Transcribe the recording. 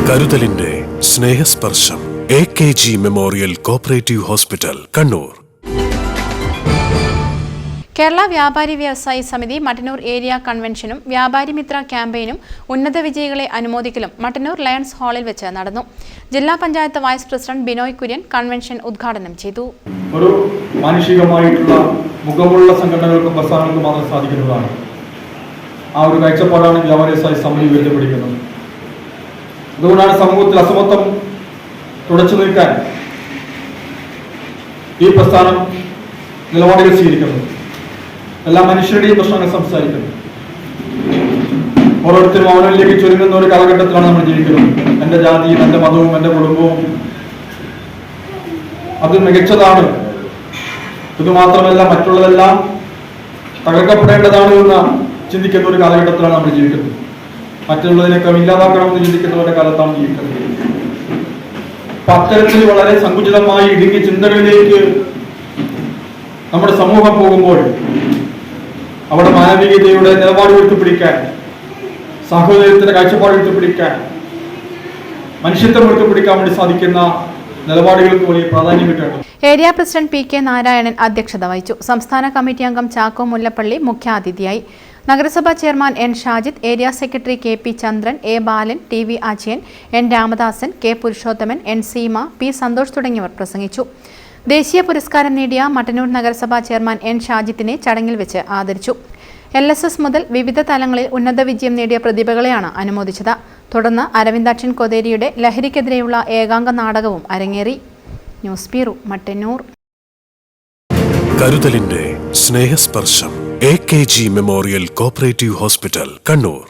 കരുതലിന്റെ സ്നേഹസ്പർശം AKG memorial cooperative hospital, Kannur. Kerala വ്യാപാരി വ്യവസായി സമിതി മട്ടന്നൂർ ഏരിയ കൺവെൻഷനും വ്യാപാരി മിത്ര ക്യാമ്പയിനും ഉന്നത വിജയികളെ അനുമോദിക്കലും മട്ടന്നൂർ ലയൺസ് ഹാളിൽ വെച്ച് നടന്നു. ജില്ലാ panchayat vice president Binoy Kurian convention ഉദ്ഘാടനം ചെയ്തു. ഒരു മാനുഷികമായിട്ടുള്ള മുഖമുള്ള സംഘടനകൾക്കും പ്രസ്ഥാനങ്ങൾക്കും മാത്രം സാധിക്കുന്നതാണ്. ആ ഒരു കാഴ്ചപ്പാടാണ് വ്യാപാരി വ്യവസായി സമിതി ഉയർത്തിപ്പിടിക്കുന്നത്. അതുകൊണ്ടാണ് സമൂഹത്തിൽ അസമത്വം തുടച്ചു നീക്കാൻ ഈ പ്രസ്ഥാനം നിലപാടുകൾ സ്വീകരിക്കുന്നത്. എല്ലാ മനുഷ്യരുടെയും പ്രശ്നങ്ങൾ സംസാരിക്കുന്നത്. ഓരോരുത്തരും അവനിലേക്ക് ചുരുങ്ങുന്ന ഒരു കാലഘട്ടത്തിലാണ് നമ്മൾ ജീവിക്കുന്നത്. എൻ്റെ ജാതിയും എൻ്റെ മതവും എൻ്റെ കുടുംബവും അത് മികച്ചതാണ്, ഇതുമാത്രമല്ല മറ്റുള്ളതെല്ലാം തകർക്കപ്പെടേണ്ടതാണ് എന്ന് ചിന്തിക്കുന്ന ഒരു കാലഘട്ടത്തിലാണ് നമ്മൾ ജീവിക്കുന്നത്. മറ്റുള്ളതിനൊക്കെ ഇല്ലാതാക്കണമെന്ന് ചിന്തിക്കുന്നവരുടെ കാലത്താണ് ജീവിക്കുന്നത്. അത്തരത്തിൽ വളരെ സങ്കുചിതമായി ഇടുങ്ങിയ ചിന്തകളിലേക്ക് നമ്മുടെ സമൂഹം പോകുമ്പോൾ അവിടെ മാനവികതയുടെ നിലപാട് ഉയർത്തിപ്പിടിക്കാൻ, സാഹോദര്യത്തിന്റെ കാഴ്ചപ്പാട് ഉയർത്തിപ്പിടിക്കാൻ, മനുഷ്യത്വം ഉയർത്തിപ്പിടിക്കാൻ വേണ്ടി സാധിക്കുന്ന നിലപാടുകൾക്ക് വലിയ പ്രാധാന്യം കിട്ടുന്നു. ഏരിയ പ്രസിഡന്റ് PK നാരായണൻ അധ്യക്ഷത വഹിച്ചു. സംസ്ഥാന കമ്മിറ്റി അംഗം ചാക്കോ മുല്ലപ്പള്ളി മുഖ്യാതിഥിയായി. നഗരസഭാ chairman N Shajid, area secretary KP Chandran, A Balan, TV Ajayan, N Ramadasan, K Purushothaman, N Seema, P Santhosh തുടങ്ങിയവർ പ്രസംഗിച്ചു. ദേശീയ പുരസ്കാരം നേടിയ മട്ടന്നൂർ നഗരസഭാ ചെയർമാൻ N ഷാജിദിനെ ചടങ്ങിൽ വെച്ച് ആദരിച്ചു. LSS മുതൽ വിവിധ തലങ്ങളിൽ ഉന്നത വിജയം നേടിയ പ്രതിഭകളെയാണ് അനുമോദിച്ചത്. തുടർന്ന് അരവിന്ദാക്ഷൻ കൊതേരിയുടെ ലഹരിക്കെതിരെയുള്ള ഏകാംഗ നാടകവും അരങ്ങേറി. News bureau, Mattannur. കരുതലിന്റെ സ്നേഹസ്പർശം AKG memorial cooperative hospital, Kannur.